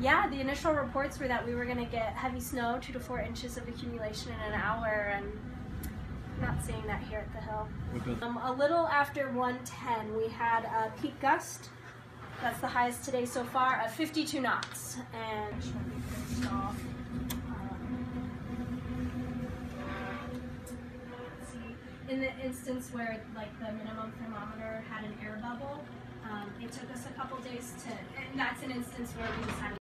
Yeah, the initial reports were that we were going to get heavy snow, 2 to 4 inches of accumulation in an hour, and I'm not seeing that here at the hill. A little after 1:10, we had a peak gust. That's the highest today so far, of 52 knots. And in the instance where like the minimum thermometer had an air bubble, it took us a couple days to, and that's an instance where we decided